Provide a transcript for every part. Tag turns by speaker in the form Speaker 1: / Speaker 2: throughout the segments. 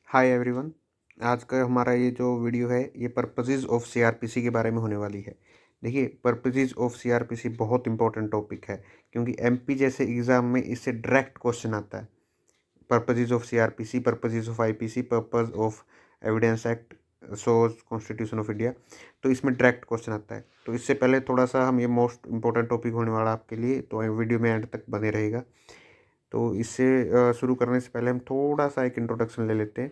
Speaker 1: Hi everyone. आज का हमारा ये जो वीडियो है ये पर्पसेस ऑफ सीआरपीसी के बारे में होने वाली है। देखिए, पर्पसेस ऑफ सीआरपीसी बहुत इंपॉर्टेंट टॉपिक है क्योंकि एमपी जैसे एग्ज़ाम में इससे डायरेक्ट क्वेश्चन आता है। Purposes of CrPC, purposes of IPC, purpose of evidence act, shows constitution of India. तो इसमें डायरेक्ट क्वेश्चन आता है। तो इससे पहले थोड़ा सा हम ये मोस्ट इंपॉर्टेंट टॉपिक होने वाला आपके लिए, तो वीडियो में एंड तक बने रहेगा। तो इससे शुरू करने से पहले हम थोड़ा सा एक इंट्रोडक्शन ले लेते हैं।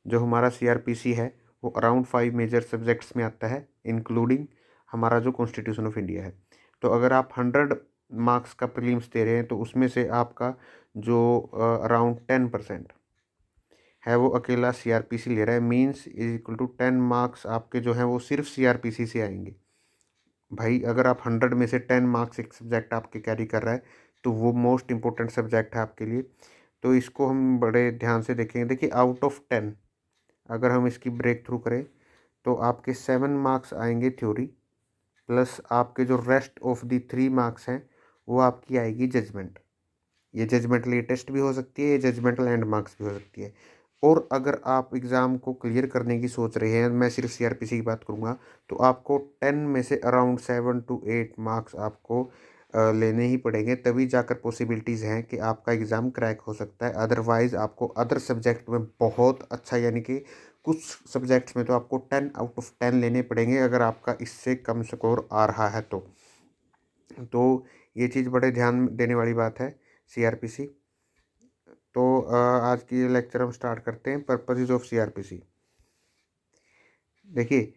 Speaker 1: जो हमारा सीआरपीसी है वो अराउंड 5 मेजर सब्जेक्ट्स में आता है, इंक्लूडिंग हमारा जो कॉन्स्टिट्यूशन ऑफ इंडिया है। तो अगर आप 100 मार्क्स का प्रीलिम्स दे रहे हैं तो उसमें से आपका जो अराउंड 10% है वो अकेला सीआरपीसी ले रहा है। Means is equal to 10 marks आपके जो हैं वो सिर्फ सीआरपीसी से आएंगे। भाई, अगर आप 100 में से 10 मार्क्स एक सब्जेक्ट आपके कैरी कर रहा है तो वो मोस्ट इंपॉर्टेंट सब्जेक्ट है आपके लिए। तो इसको हम बड़े ध्यान से देखेंगे। देखिए, आउट ऑफ 10 अगर हम इसकी ब्रेक थ्रू करें तो आपके 7 मार्क्स आएंगे थ्योरी, प्लस आपके जो रेस्ट ऑफ दी 3 मार्क्स हैं वो आपकी आएगी जजमेंट। ये जजमेंटल टेस्ट भी हो सकती है, ये जजमेंटल एंड मार्क्स भी हो सकती है। और अगर आप एग्ज़ाम को क्लियर करने की सोच रहे हैं, मैं सिर्फ सीआरपीसी की बात करूँगा, तो आपको 10 में से अराउंड 7 to 8 मार्क्स आपको लेने ही पड़ेंगे, तभी जाकर पॉसिबिलिटीज़ हैं कि आपका एग्ज़ाम क्रैक हो सकता है। अदरवाइज़ आपको अदर सब्जेक्ट में बहुत अच्छा, यानी कि कुछ सब्जेक्ट्स में तो आपको 10 आउट ऑफ 10 लेने पड़ेंगे अगर आपका इससे कम स्कोर आ रहा है तो ये चीज़ बड़े ध्यान देने वाली बात है सीआरपीसी। तो आज की लेक्चर हम स्टार्ट करते हैं, पर्पसेस ऑफ सीआरपीसी। देखिए,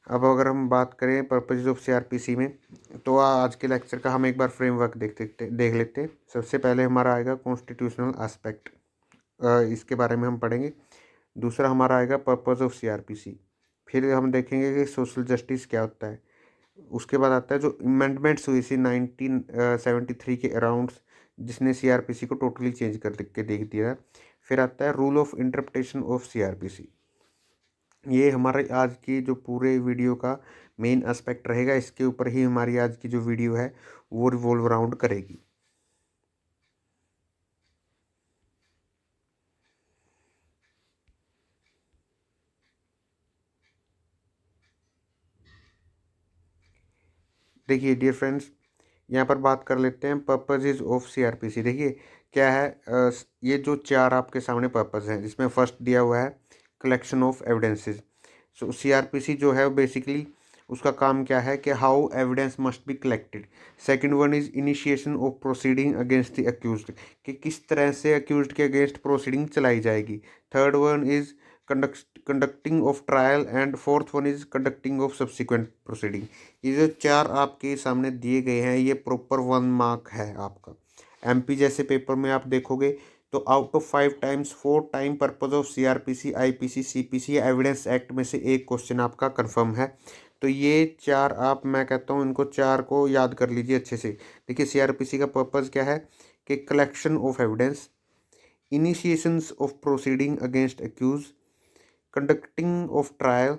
Speaker 1: अब अगर हम बात करें पर्पसेस ऑफ सीआरपीसी में, तो आज के लेक्चर का हम एक बार फ्रेमवर्क देख लेते हैं। सबसे पहले हमारा आएगा कॉन्स्टिट्यूशनल एस्पेक्ट, इसके बारे में हम पढ़ेंगे। दूसरा हमारा आएगा पर्पस ऑफ सीआरपीसी। फिर हम देखेंगे कि सोशल जस्टिस क्या होता है। उसके बाद आता है जो अमेंडमेंट्स हुई थी 1973 के अराउंड, जिसने सीआरपीसी को टोटली चेंज कर के देख दिया। फिर आता है rule of interpretation of CrPC. ये हमारे आज की जो पूरे वीडियो का मेन एस्पेक्ट रहेगा, इसके ऊपर ही हमारी आज की जो वीडियो है वो रिवॉल्व अराउंड करेगी। देखिए डियर फ्रेंड्स, यहाँ पर बात कर लेते हैं पर्पसेस ऑफ सीआरपीसी। देखिए क्या है, ये जो चार आपके सामने पर्पस हैं, जिसमें फर्स्ट दिया हुआ है collection of evidences. So CrPC जो है बेसिकली उसका काम क्या है कि how evidence must be collected. Second one is initiation of proceeding against the accused, कि किस तरह से अक्यूज्ड के अगेंस्ट प्रोसीडिंग चलाई जाएगी। Third one is conducting of trial, and fourth one is conducting of subsequent proceeding. ये जो चार आपके सामने दिए गए हैं ये प्रॉपर 1 मार्क है आपका। एमपी जैसे पेपर में आप देखोगे तो out of 5 times 4 time purpose of CrPC, IPC, CPC या एविडेंस एक्ट में से एक क्वेश्चन आपका कंफर्म है। तो ये चार आप, मैं कहता हूँ इनको चार को याद कर लीजिए अच्छे से। देखिए, सीआरपीसी का पर्पज क्या है कि collection of evidence, initiations of proceeding against accuse, conducting of trial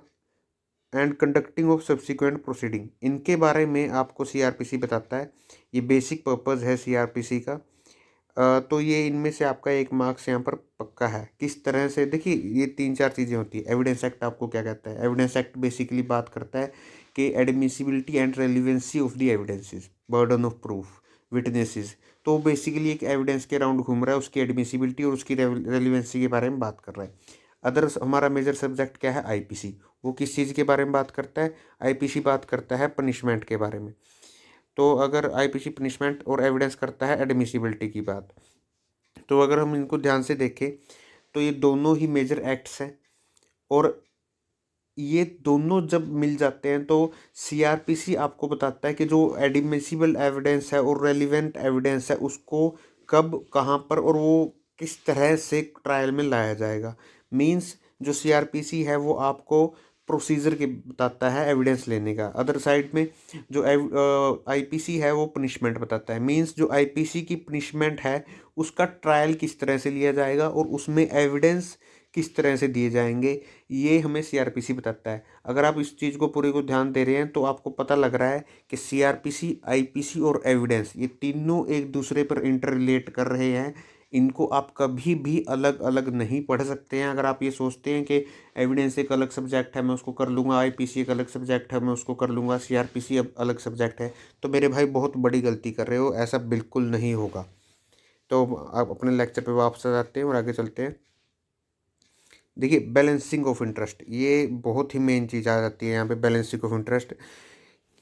Speaker 1: and conducting of subsequent proceeding, इनके बारे में आपको सीआरपीसी बताता है। ये बेसिक पर्पस है सीआरपीसी का। तो ये इनमें से आपका एक मार्क्स यहाँ पर पक्का है। किस तरह से, देखिए ये 3-4 चीज़ें होती है। एविडेंस एक्ट आपको क्या कहता है? एविडेंस एक्ट बेसिकली बात करता है कि admissibility and relevancy of the evidences, burden of proof, witnesses. तो बेसिकली एक एविडेंस के राउंड घूम रहा है, उसकी एडमिसिबिलिटी और उसकी रेलिवेंसी के बारे में बात कर रहा है। अदर हमारा मेजर सब्जेक्ट क्या है? आईपीसी। वो किस चीज़ के बारे में बात करता है? आईपीसी बात करता है पनिशमेंट के बारे में। तो अगर आईपीसी पनिशमेंट और एविडेंस करता है एडमिसिबिलिटी की बात। तो अगर हम इनको ध्यान से देखें तो ये दोनों ही मेजर एक्ट्स हैं, और ये दोनों जब मिल जाते हैं तो सीआरपीसी आपको बताता है कि जो एडमिसिबल एविडेंस है और रेलिवेंट एविडेंस है उसको कब, कहाँ पर और वो किस तरह से ट्रायल में लाया जाएगा। मींस जो सीआरपीसी है वो आपको प्रोसीजर के बताता है एविडेंस लेने का। अदर साइड में जो आईपीसी है वो पनिशमेंट बताता है। मींस जो आईपीसी की पनिशमेंट है उसका ट्रायल किस तरह से लिया जाएगा और उसमें एविडेंस किस तरह से दिए जाएंगे, ये हमें सीआरपीसी बताता है। अगर आप इस चीज़ को पूरे को ध्यान दे रहे हैं तो आपको पता लग रहा है कि सीआरपीसी, आईपीसी और एविडेंस ये तीनों एक दूसरे पर इंटर रिलेट कर रहे हैं। इनको आप कभी भी अलग अलग नहीं पढ़ सकते हैं। अगर आप ये सोचते हैं कि एविडेंस एक अलग सब्जेक्ट है मैं उसको कर लूँगा, आईपीसी एक अलग सब्जेक्ट है मैं उसको कर लूँगा, सीआरपीसी अब अलग सब्जेक्ट है, तो मेरे भाई बहुत बड़ी गलती कर रहे हो, ऐसा बिल्कुल नहीं होगा। तो आप अपने लेक्चर पे वापस आ जाते हैं और आगे चलते हैं। देखिए बैलेंसिंग ऑफ इंटरेस्ट, ये बहुत ही मेन चीज़ आ जाती है यहाँ पे, बैलेंसिंग ऑफ इंटरेस्ट।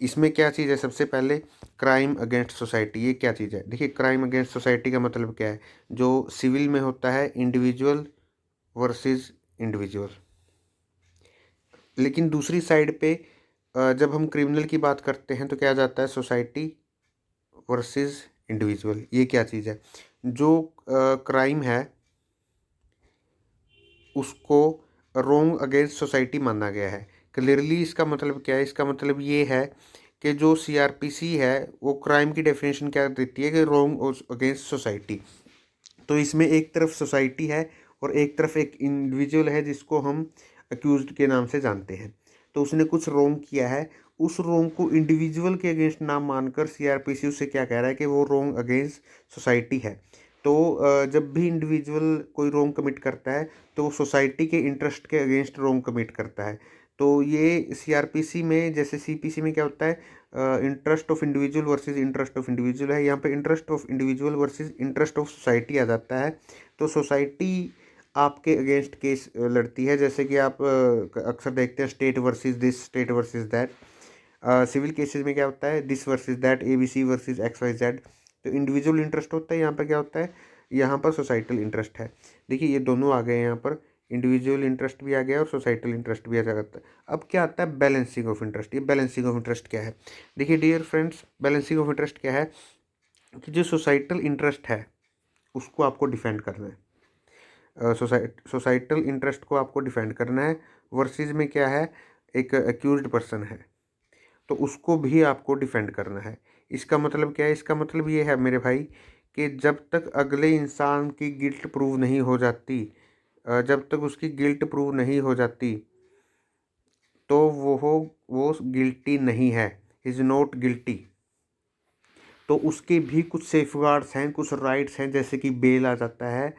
Speaker 1: इसमें क्या चीज़ है, सबसे पहले क्राइम अगेंस्ट सोसाइटी। ये क्या चीज़ है, देखिए क्राइम अगेंस्ट सोसाइटी का मतलब क्या है, जो सिविल में होता है इंडिविजुअल वर्सेस इंडिविजुअल, लेकिन दूसरी साइड पे जब हम क्रिमिनल की बात करते हैं तो क्या आ जाता है, सोसाइटी वर्सेस इंडिविजुअल। ये क्या चीज़ है, जो क्राइम है उसको रोंग अगेंस्ट सोसाइटी माना गया है। क्लियरली इसका मतलब क्या है, इसका मतलब ये है कि जो सीआरपीसी है वो क्राइम की डेफिनेशन क्या देती है कि रोंग अगेंस्ट सोसाइटी। तो इसमें एक तरफ सोसाइटी है और एक तरफ एक इंडिविजुअल है जिसको हम अक्यूज्ड के नाम से जानते हैं। तो उसने कुछ रोंग किया है, उस रोंग को इंडिविजुअल के अगेंस्ट ना मानकर सीआरपीसी उससे क्या कह रहा है कि वो रोंग अगेंस्ट सोसाइटी है। तो जब भी इंडिविजुअल कोई रोंग कमिट करता है तो वो सोसाइटी के इंटरेस्ट के अगेंस्ट रोंग कमिट करता है। तो ये सीआरपीसी में, जैसे सीपीसी में क्या होता है, interest of individual versus interest of individual है, यहाँ पे interest of individual versus interest of society आ जाता है। तो सोसाइटी आपके अगेंस्ट केस लड़ती है, जैसे कि आप अक्सर देखते हैं state versus this, state versus that. Civil cases में क्या होता है, this versus that, ABC versus X Y Z. तो इंडिविजुअल इंटरेस्ट होता है, यहाँ पर क्या होता है, यहाँ पर सोसाइटल इंटरेस्ट है। देखिए ये दोनों आ गए यहाँ पर, इंडिविजुअल इंटरेस्ट भी आ गया और सोसाइटल इंटरेस्ट भी आ जाता है। अब क्या आता है, बैलेंसिंग ऑफ इंटरेस्ट। ये बैलेंसिंग ऑफ इंटरेस्ट क्या है, देखिए dear friends, balancing of interest क्या है कि जो सोसाइटल इंटरेस्ट है उसको आपको डिफेंड करना है। सोसाइटल इंटरेस्ट को आपको डिफेंड करना है, वर्सेस में क्या है, एक अक्यूज्ड पर्सन है तो उसको भी आपको डिफेंड करना है। इसका मतलब क्या है, इसका मतलब ये है मेरे भाई कि जब तक अगले इंसान की गिल्ट प्रूव नहीं हो जाती, जब तक उसकी गिल्ट प्रूव नहीं हो जाती तो वो गिल्टी नहीं है, इज़ नॉट गिल्टी। तो उसके भी कुछ सेफगार्ड्स हैं, कुछ राइट्स हैं, जैसे कि बेल आ जाता है,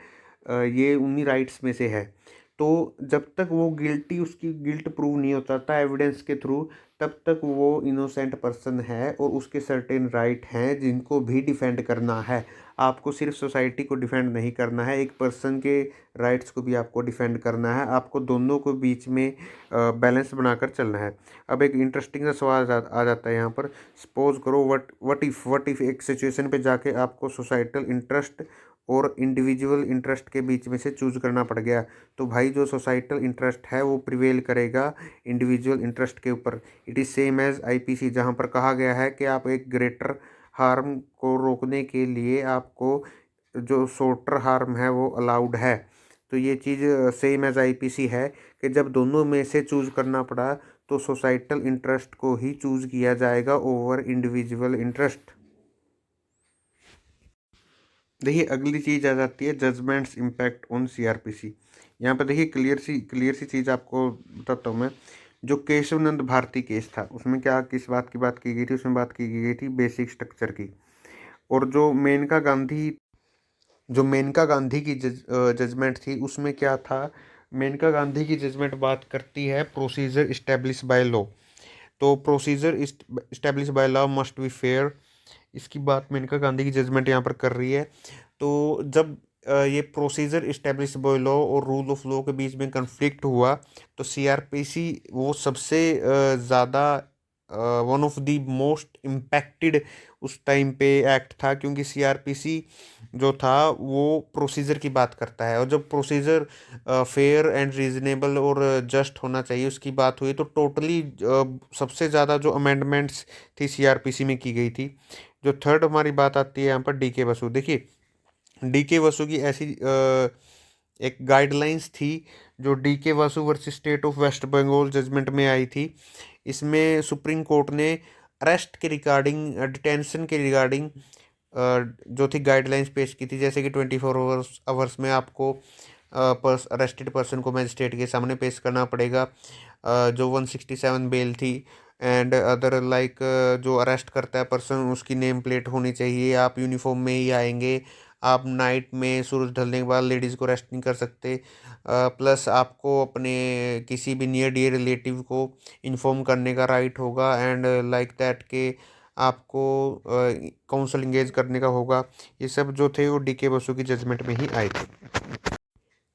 Speaker 1: ये उन्हीं राइट्स में से है। तो जब तक वो गिल्टी, उसकी गिल्ट प्रूव नहीं होता था एविडेंस के थ्रू, तब तक वो इनोसेंट पर्सन है और उसके सर्टेन राइट हैं जिनको भी डिफेंड करना है। आपको सिर्फ सोसाइटी को डिफेंड नहीं करना है, एक पर्सन के राइट्स को भी आपको डिफेंड करना है। आपको दोनों को बीच में बैलेंस बनाकर चलना है। अब एक इंटरेस्टिंग सा सवाल आ जाता है यहाँ पर। सपोज करो व्हाट इफ एक सिचुएशन पे जाके आपको सोसाइटल इंटरेस्ट और इंडिविजुअल इंटरेस्ट के बीच में से चूज करना पड़ गया, तो भाई जो सोसाइटल इंटरेस्ट है वो प्रिवेल करेगा इंडिविजुअल इंटरेस्ट के ऊपर। It is same as IPC, जहाँ पर कहा गया है कि आप एक ग्रेटर हार्म को रोकने के लिए आपको जो शॉर्टर हार्म है वो अलाउड है। तो ये चीज़ सेम एज आईपीसी है कि जब दोनों में से चूज करना पड़ा तो सोसाइटल इंटरेस्ट को ही चूज किया जाएगा ओवर इंडिविजुअल इंटरेस्ट। देखिए अगली चीज़ आ जाती है जजमेंट्स इम्पैक्ट ऑन सीआरपीसी। यहाँ पर देखिए क्लियर सी चीज़ आपको बताता हूँ मैं। जो केशवनंद भारती केस था उसमें क्या, किस बात की बात की गई थी, उसमें बात की गई थी बेसिक स्ट्रक्चर की। और जो मेनका गांधी की जजमेंट थी उसमें क्या था, मेनका गांधी की जजमेंट बात करती है प्रोसीजर इस्टेब्लिश बाय लॉ। तो procedure establish by law must be fair, इसकी बात मेनका गांधी की जजमेंट यहाँ पर कर रही है। तो जब ये प्रोसीजर इस्टेब्लिश बाय लॉ और रूल ऑफ लॉ के बीच में कन्फ्लिक्ट हुआ तो सीआरपीसी वो सबसे ज़्यादा one of the most impacted उस टाइम पे एक्ट था, क्योंकि सीआरपीसी जो था वो प्रोसीजर की बात करता है। और जब प्रोसीजर फेयर एंड रीजनेबल और जस्ट होना चाहिए उसकी बात हुई तो टोटली सबसे ज़्यादा जो अमेंडमेंट्स थी सीआरपीसी में की गई थी। जो थर्ड हमारी बात आती है यहाँ पर डीके बसु। देखिए डीके बसु की ऐसी एक गाइडलाइंस थी जो DK Basu versus state of West Bengal judgment में आई थी। इसमें सुप्रीम कोर्ट ने अरेस्ट के रिगार्डिंग, डिटेंशन के रिगार्डिंग जो थी गाइडलाइंस पेश की थी, जैसे कि 24 आवर्स में आपको अरेस्टेड पर्सन को मजिस्ट्रेट के सामने पेश करना पड़ेगा। जो 167 बेल थी एंड अदर लाइक जो अरेस्ट करता है पर्सन उसकी नेम प्लेट होनी चाहिए, आप यूनिफॉर्म में ही आएंगे, आप नाइट में सूरज ढलने के बाद लेडीज़ को रेस्ट नहीं कर सकते। प्लस आपको अपने किसी भी नियर डियर रिलेटिव को इन्फॉर्म करने का राइट होगा, एंड लाइक दैट के आपको काउंसल इंगेज करने का होगा। ये सब जो थे वो डी के बसु की जजमेंट में ही आए थे।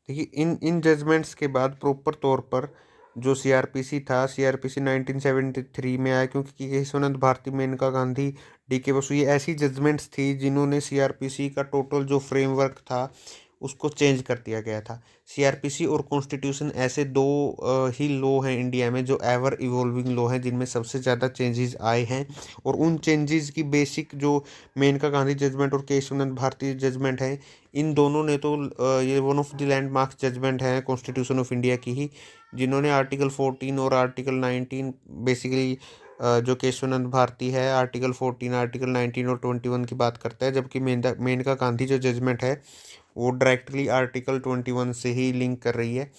Speaker 1: देखिए, इन इन जजमेंट्स के बाद प्रॉपर तौर पर जो सीआरपीसी था, सीआरपीसी 1973 में आया, क्योंकि केशवानंद भारती, मेनका गांधी, डी के बसु, ये ऐसी जजमेंट्स थी जिन्होंने सीआरपीसी का टोटल जो फ्रेमवर्क था उसको चेंज कर दिया गया था। सीआरपीसी और कॉन्स्टिट्यूशन ऐसे दो ही लॉ हैं इंडिया में जो एवर इवॉल्विंग लॉ हैं, जिनमें सबसे ज़्यादा चेंजेस आए हैं। और उन चेंजेस की बेसिक जो मेनका गांधी जजमेंट और केशवानंद भारती जजमेंट है, इन दोनों ने तो ये one of the landmark judgment है कॉन्स्टिट्यूशन ऑफ इंडिया की ही, जिन्होंने आर्टिकल 14 और आर्टिकल 19 बेसिकली, जो केशवानंद भारती है आर्टिकल 14, आर्टिकल 19 और 21 की बात करता है, जबकि मेनका गांधी जो जजमेंट है वो डायरेक्टली आर्टिकल 21 से ही लिंक कर रही है।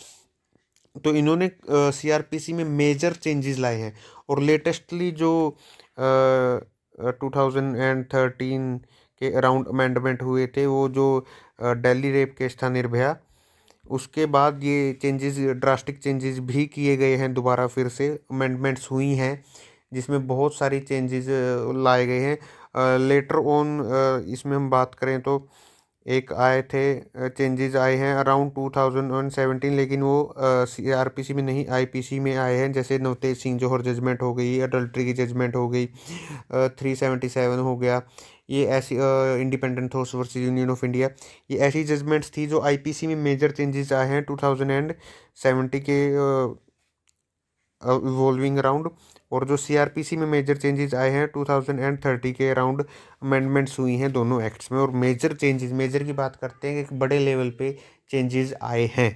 Speaker 1: तो इन्होंने सीआरपीसी में मेजर चेंजेस लाए हैं। और लेटेस्टली जो 2013 के अराउंड अमेंडमेंट हुए थे, वो जो दिल्ली रेप केस था निर्भया, उसके बाद ये चेंजेस, ड्रास्टिक चेंजेस भी किए गए हैं, दोबारा फिर से अमेंडमेंट्स हुई हैं जिसमें बहुत सारी चेंजेस लाए गए हैं। लेटर ऑन इसमें हम बात करें तो एक आए थे, चेंजेस आए हैं अराउंड 2017, लेकिन वो सीआरपीसी में नहीं, आईपीसी में आए हैं। जैसे नवतेज सिंह जौहर जजमेंट हो गई, अडल्ट्री की जजमेंट हो गई, 377 हो गया। ये ऐसी independent force versus union of India, ये ऐसी जजमेंट्स थी जो आईपीसी में मेजर चेंजेस आए हैं 2070 के इवॉल्विंग अराउंड। और जो सीआरपीसी में मेजर चेंजेस आए हैं 2030 के अराउंड अमेंडमेंट्स हुई हैं दोनों एक्ट्स में। और मेजर चेंजेस, मेजर की बात करते हैं कि एक बड़े लेवल पे चेंजेस आए हैं।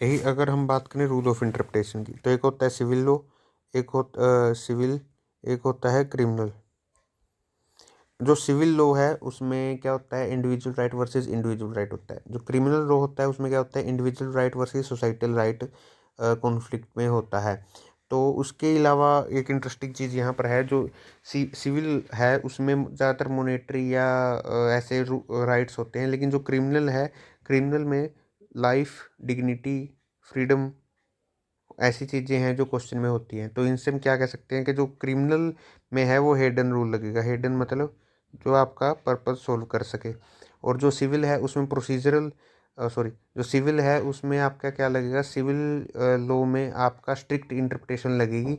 Speaker 1: यही अगर हम बात करें रूल ऑफ इंटरप्रिटेशन की, तो एक होता है सिविल लॉ, एक होता सिविल, एक होता है क्रिमिनल। जो सिविल लॉ है उसमें क्या होता है, individual right versus individual right होता है। जो क्रिमिनल लॉ होता है उसमें क्या होता है, individual right versus societal right conflict में होता है। तो उसके अलावा एक इंटरेस्टिंग चीज़ यहाँ पर है, जो सिविल है उसमें ज़्यादातर मॉनेटरी या ऐसे राइट्स होते हैं, लेकिन जो क्रिमिनल है, क्रिमिनल में लाइफ, डिग्निटी, फ्रीडम, ऐसी चीज़ें हैं जो क्वेश्चन में होती हैं। तो इनसे हम क्या कह सकते हैं कि जो क्रिमिनल में है वो हेडन रूल लगेगा। हेडन मतलब जो आपका पर्पस सोल्व कर सके। और जो सिविल है उसमें प्रोसीजरल, सॉरी, जो सिविल है उसमें आपका क्या लगेगा, सिविल लॉ में आपका स्ट्रिक्ट इंटरप्रिटेशन लगेगी।